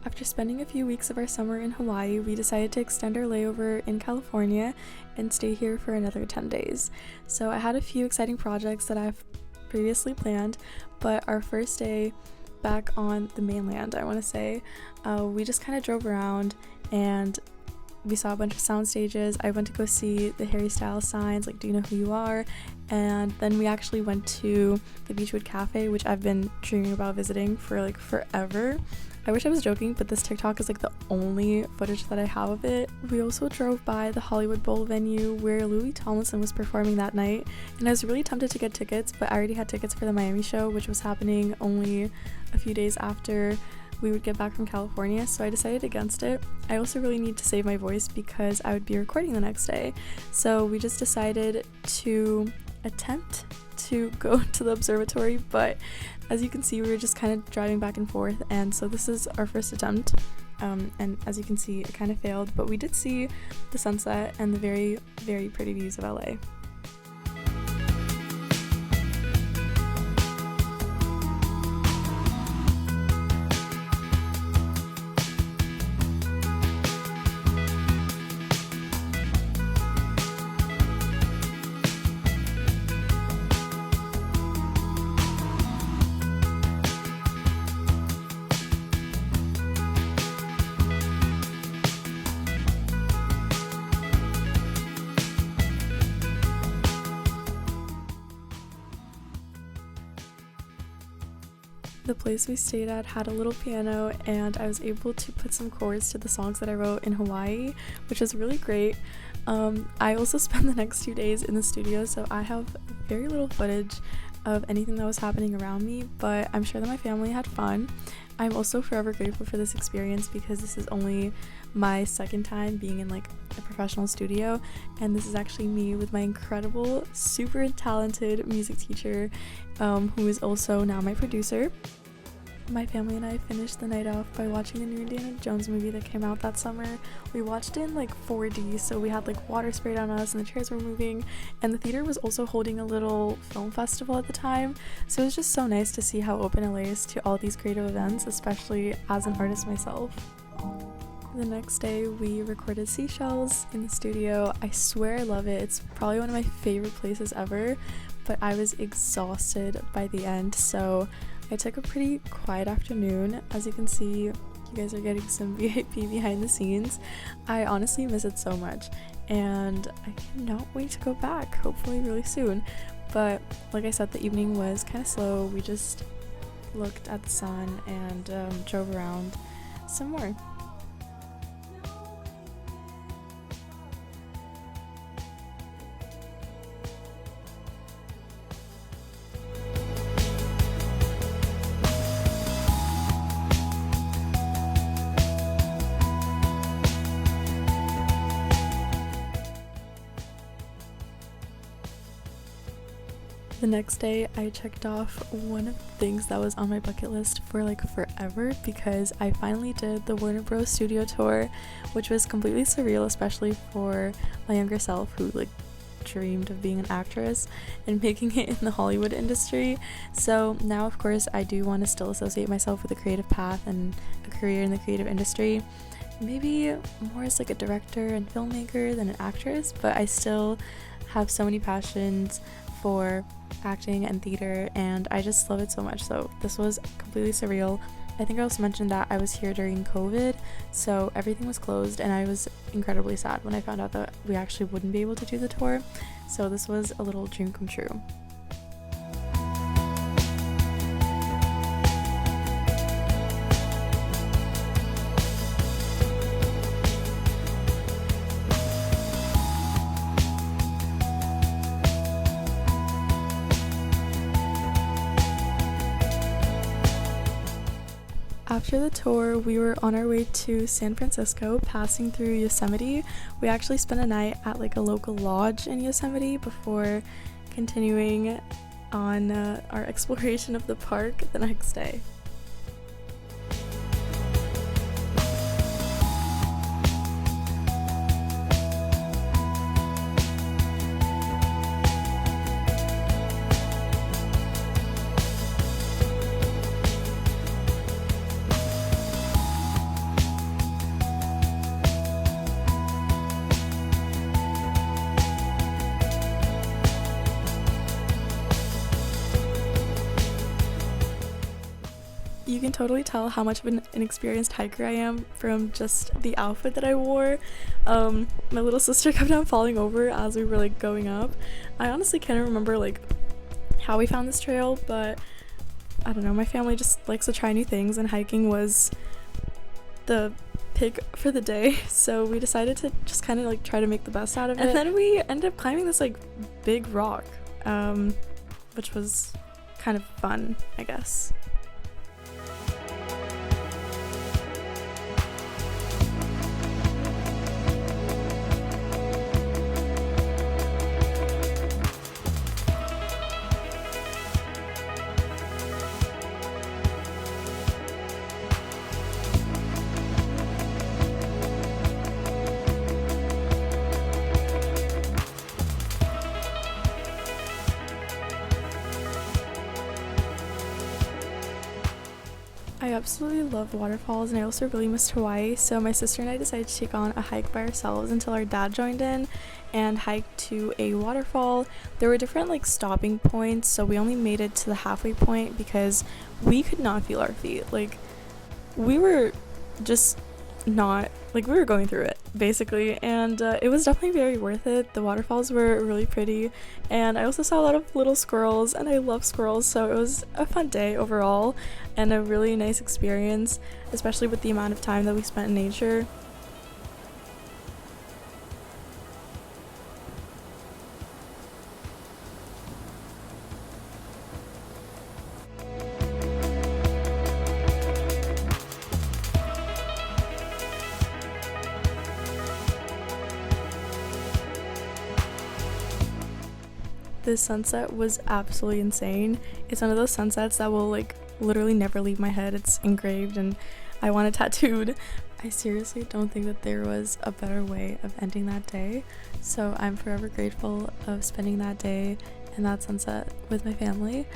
After spending a few weeks of our summer in Hawaii, we decided to extend our layover in California and stay here for another 10 days. So I had a few exciting projects that I've previously planned, but our first day back on the mainland, I want to say, we just kind of drove around and we saw a bunch of sound stages. I went to go see the Harry Styles signs, like "Do you know who you are?" And then we actually went to the Beachwood Cafe, which I've been dreaming about visiting for like forever. I wish I was joking, but this TikTok is like the only footage that I have of it. We also drove by the Hollywood Bowl venue where Louis Tomlinson was performing that night, and I was really tempted to get tickets, but I already had tickets for the Miami show, which was happening only a few days after we would get back from California, so I decided against it. I also really need to save my voice because I would be recording the next day, so we just decided to attempt to go to the observatory, but as you can see, we were just kind of driving back and forth, and so this is our first attempt, and as you can see, it kind of failed, but we did see the sunset and the very, very pretty views of LA. The place we stayed at had a little piano, and I was able to put some chords to the songs that I wrote in Hawaii, which was really great. I also spent the next 2 days in the studio, so I have very little footage of anything that was happening around me, but I'm sure that my family had fun. I'm also forever grateful for this experience because this is only my second time being in like a professional studio, and this is actually me with my incredible, super talented music teacher, who is also now my producer. My family and I finished the night off by watching the new Indiana Jones movie that came out that summer. We watched it in like 4D, so we had like water sprayed on us and the chairs were moving, and the theater was also holding a little film festival at the time, so it was just so nice to see how open LA is to all these creative events, especially as an artist myself. The next day we recorded Seashells in the studio. I swear I love it. It's probably one of my favorite places ever, but I was exhausted by the end, so I took a pretty quiet afternoon. As you can see, you guys are getting some VIP behind the scenes. I honestly miss it so much, and I cannot wait to go back, hopefully really soon. But like I said, the evening was kind of slow. We just looked at the sun and drove around some more. The next day, I checked off one of the things that was on my bucket list for like forever, because I finally did the Warner Bros. Studio tour, which was completely surreal, especially for my younger self who like dreamed of being an actress and making it in the Hollywood industry. So now, of course, I do want to still associate myself with a creative path and a career in the creative industry. Maybe more as like a director and filmmaker than an actress, but I still have so many passions for acting and theater, and I just love it so much. So this was completely surreal. I think I also mentioned that I was here during COVID, so everything was closed, and I was incredibly sad when I found out that we actually wouldn't be able to do the tour. So this was a little dream come true. After the tour, we were on our way to San Francisco, passing through Yosemite. We actually spent a night at like a local lodge in Yosemite before continuing on our exploration of the park the next day. You can totally tell how much of an inexperienced hiker I am from just the outfit that I wore. My little sister kept on falling over as we were like going up. I honestly can't remember like how we found this trail, but I don't know, my family just likes to try new things and hiking was the pick for the day, so we decided to just kind of like try to make the best out of it. And then we ended up climbing this like big rock, which was kind of fun, I guess. I absolutely love waterfalls, and I also really missed Hawaii, so my sister and I decided to take on a hike by ourselves until our dad joined in and hiked to a waterfall. There were different like stopping points, so we only made it to the halfway point because we could not feel our feet. Like, we were just not, like, we were going through it basically, and it was definitely very worth it. The waterfalls were really pretty, and I also saw a lot of little squirrels, and I love squirrels, so it was a fun day overall and a really nice experience, especially with the amount of time that we spent in nature. This sunset was absolutely insane. It's one of those sunsets that will like literally never leave my head. It's engraved and I want it tattooed. I seriously don't think that there was a better way of ending that day, so I'm forever grateful of spending that day and that sunset with my family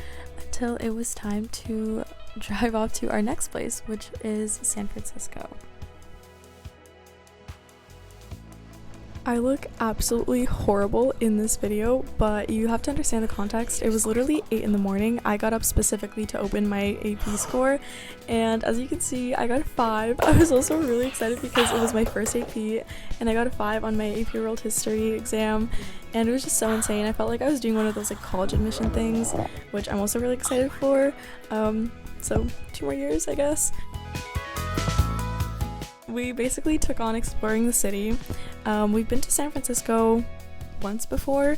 until it was time to drive off to our next place, which is San Francisco. I look absolutely horrible in this video, but you have to understand the context. It was literally 8 in the morning. I got up specifically to open my AP score, and as you can see, I got a 5. I was also really excited because it was my first AP, and I got a 5 on my AP World History exam, and it was just so insane. I felt like I was doing one of those like college admission things, which I'm also really excited for. So 2 more years, I guess. We basically took on exploring the city. We've been to San Francisco once before,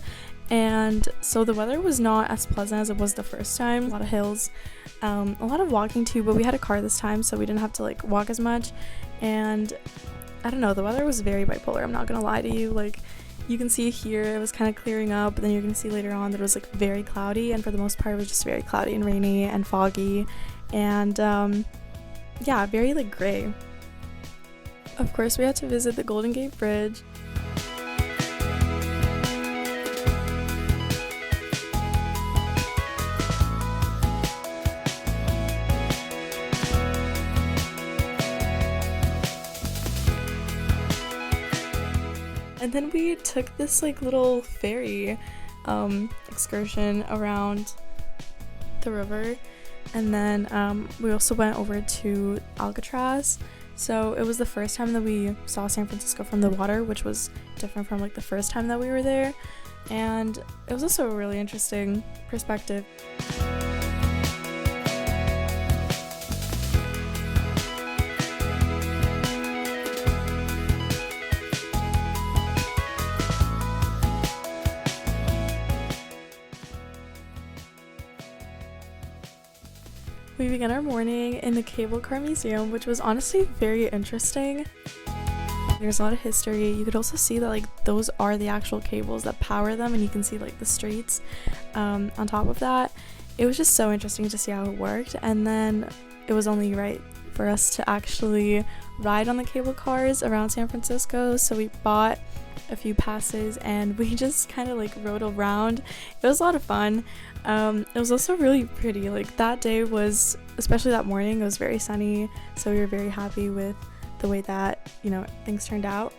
and so the weather was not as pleasant as it was the first time. A lot of hills, a lot of walking too, but we had a car this time, so we didn't have to like walk as much. And I don't know, the weather was very bipolar, I'm not gonna lie to you. Like, you can see here it was kind of clearing up, but then you're gonna see later on that it was like very cloudy, and for the most part it was just very cloudy and rainy and foggy, and yeah, very like gray. Of course, we had to visit the Golden Gate Bridge. And then we took this like little ferry excursion around the river, and then we also went over to Alcatraz. So it was the first time that we saw San Francisco from the water, which was different from like the first time that we were there, and it was also a really interesting perspective. We began our morning in the Cable Car Museum, which was honestly very interesting. There's a lot of history. You could also see that like those are the actual cables that power them, and you can see like the streets on top of that. It was just so interesting to see how it worked, and then it was only right for us to actually ride on the cable cars around San Francisco, so we bought a few passes and we just kind of like rode around. It was a lot of fun. It was also really pretty. Like, that day was, especially that morning, it was very sunny, so we were very happy with the way that, you know, things turned out.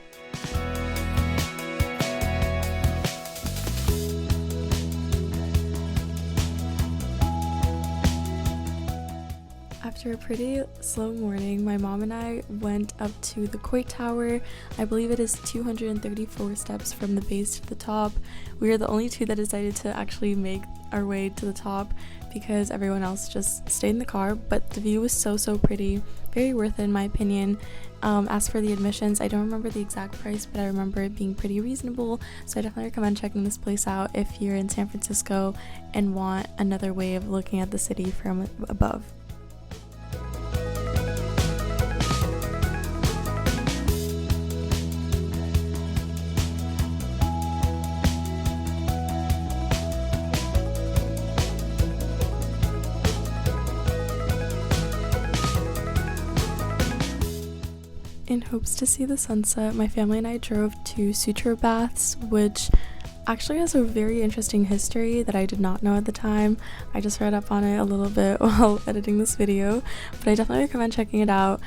After a pretty slow morning, my mom and I went up to the Coit Tower. I believe it is 234 steps from the base to the top. We were the only two that decided to actually make our way to the top because everyone else just stayed in the car, but the view was so pretty. Very worth it in my opinion. As for the admissions, I don't remember the exact price, but I remember it being pretty reasonable, so I definitely recommend checking this place out if you're in San Francisco and want another way of looking at the city from above. In hopes to see the sunset, my family and I drove to Sutro Baths, which actually has a very interesting history that I did not know at the time. I just read up on it a little bit while editing this video, but I definitely recommend checking it out.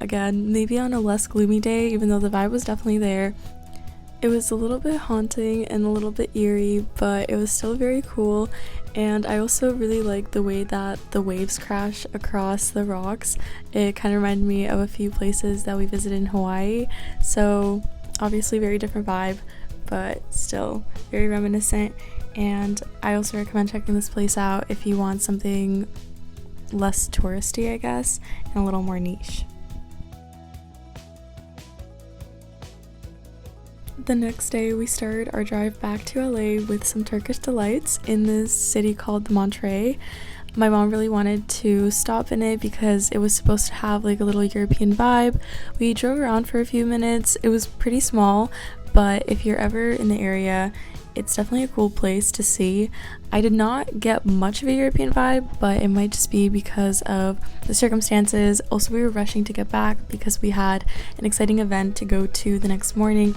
Again, maybe on a less gloomy day, even though the vibe was definitely there. It was a little bit haunting and a little bit eerie, but it was still very cool, and I also really like the way that the waves crash across the rocks. It kind of reminded me of a few places that we visited in Hawaii, so obviously very different vibe, but still very reminiscent. And I also recommend checking this place out if you want something less touristy, I guess, and a little more niche. The next day, we started our drive back to LA with some Turkish delights in this city called Monterey. My mom really wanted to stop in it because it was supposed to have like a little European vibe. We drove around for a few minutes. It was pretty small, but if you're ever in the area, it's definitely a cool place to see. I did not get much of a European vibe, but it might just be because of the circumstances. Also, we were rushing to get back because we had an exciting event to go to the next morning.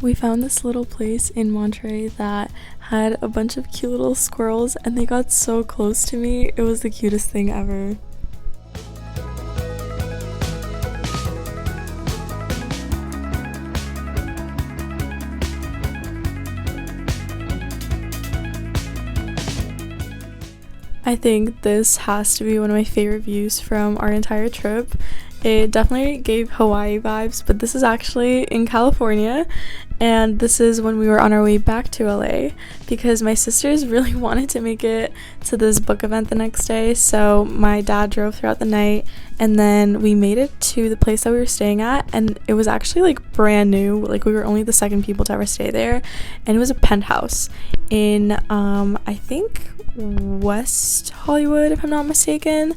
We found this little place in Monterey that had a bunch of cute little squirrels, and they got so close to me. It was the cutest thing ever. I think this has to be one of my favorite views from our entire trip. It definitely gave Hawaii vibes, but this is actually in California, and this is when we were on our way back to LA because my sisters really wanted to make it to this book event the next day, so my dad drove throughout the night, and then we made it to the place that we were staying at, and it was actually like brand new. Like, we were only the second people to ever stay there, and it was a penthouse in I think West Hollywood, if I'm not mistaken.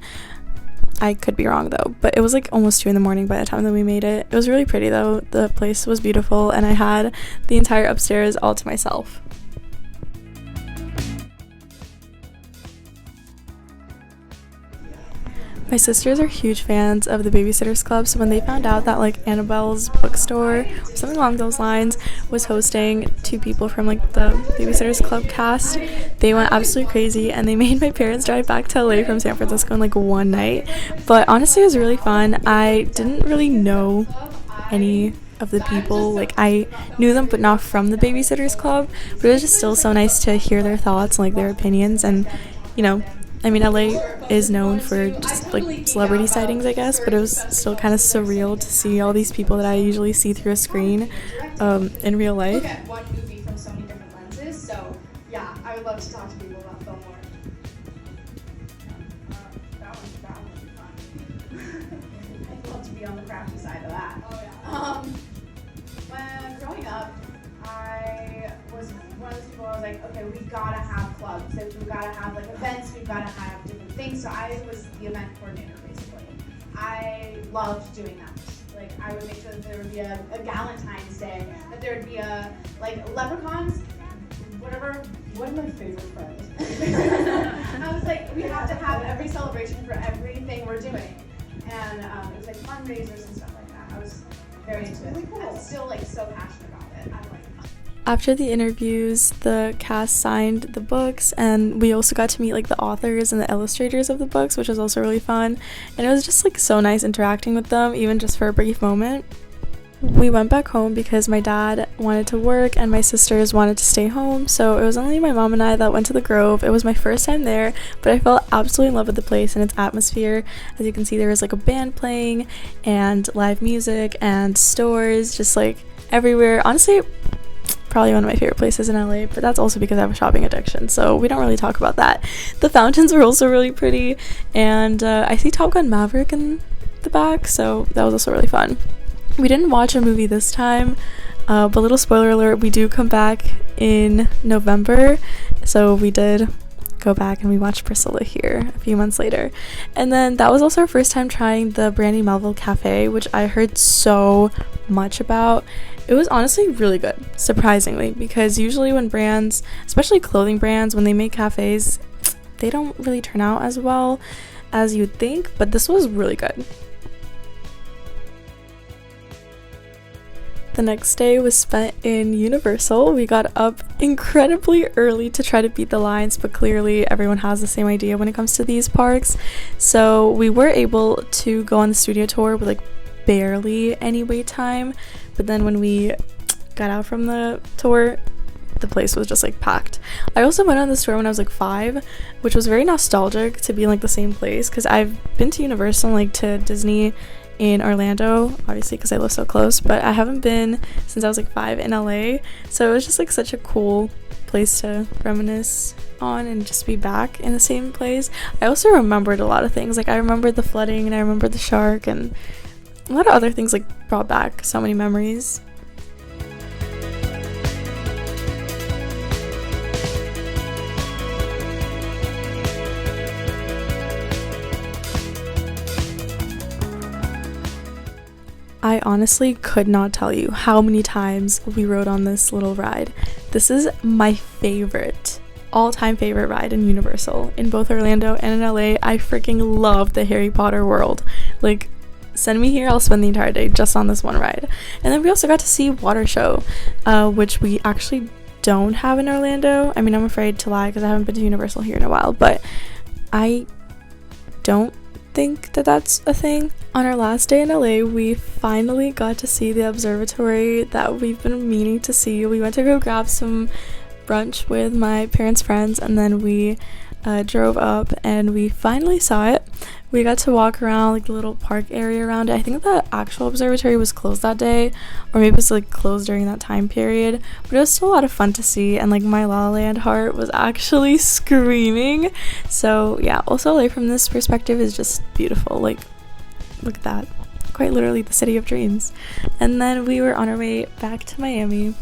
I could be wrong though, but it was like almost 2 in the morning by the time that we made it. It was really pretty though. The place was beautiful, and I had the entire upstairs all to myself. My sisters are huge fans of the Babysitters Club, so when they found out that like Annabelle's bookstore or something along those lines was hosting 2 people from like the Babysitters Club cast, they went absolutely crazy, and they made my parents drive back to LA from San Francisco in like one night. But honestly, it was really fun. I didn't really know any of the people. Like, I knew them but not from the Babysitters Club, but it was just still so nice to hear their thoughts and like their opinions. And you know, I mean, LA is known for just like celebrity sightings, I guess, but it was still kind of surreal to see all these people that I usually see through a screen in real life. Look at one movie from so many different lenses, so yeah, I would love to talk to people about film more. That would be fun. I'd love to be on the crafty side of that. Oh, yeah. When growing up, I was one of those people. I was like, okay, we've got to have clubs, and we've got to have like events, we've got to have different things. So I was the event coordinator basically. I loved doing that. Like, I would make sure that there would be a Galentine's Day, that there would be a like leprechauns, whatever. One of my favorite friends. I was like, we have to have every celebration for everything we're doing, and it was like fundraisers and stuff like that. I was very into it. I'm still like so passionate about it. I'm like. After the interviews, the cast signed the books, and we also got to meet like the authors and the illustrators of the books, which was also really fun. And it was just like so nice interacting with them, even just for a brief moment. we went back home because my dad wanted to work and my sisters wanted to stay home, so it was only my mom and I that went to the Grove. It was my first time there, but I fell absolutely in love with the place and its atmosphere. As you can see, there was like a band playing and live music and stores just like everywhere. Honestly, probably one of my favorite places in LA, but that's also because I have a shopping addiction, so we don't really talk about that. The fountains were also really pretty, and I see Top Gun Maverick in the back, so that was also really fun. We didn't watch a movie this time, but little spoiler alert, we do come back in November, so we did go back and we watched Priscilla here a few months later. And then that was also our first time trying the Brandy Melville Cafe, which I heard so much about. It was honestly really good, surprisingly, because usually when brands, especially clothing brands, when they make cafes, they don't really turn out as well as you'd think, but this was really good. The next day was spent in Universal. We got up incredibly early to try to beat the lines, but clearly everyone has the same idea when it comes to these parks. So we were able to go on the studio tour with like barely any wait time, but then when we got out from the tour, the place was just like packed. I also went on this tour when I was like 5, which was very nostalgic to be in like the same place, because I've been to Universal and like to Disney in Orlando, obviously because I live so close, but I haven't been since I was like 5 in LA, so it was just like such a cool place to reminisce on and just be back in the same place. I also remembered a lot of things, like I remembered the flooding and I remembered the shark and a lot of other things, like brought back so many memories. I honestly could not tell you how many times we rode on this little ride. This is my favorite, all-time favorite ride in Universal, in both Orlando and in LA. I freaking love the Harry Potter world. Like, send me here, I'll spend the entire day just on this one ride. And then we also got to see Water Show, which we actually don't have in Orlando. I mean, I'm afraid to lie because I haven't been to Universal here in a while, but I don't think that that's a thing. On our last day in LA, we finally got to see the observatory that we've been meaning to see. We went to go grab some brunch with my parents' friends, and then we drove up and we finally saw it. We got to walk around like the little park area around it. I think the actual observatory was closed that day, or maybe it was like closed during that time period, but it was still a lot of fun to see, and like my La La Land heart was actually screaming. So yeah, also LA from this perspective is just beautiful. Like, look at that, quite literally the city of dreams. And then we were on our way back to Miami.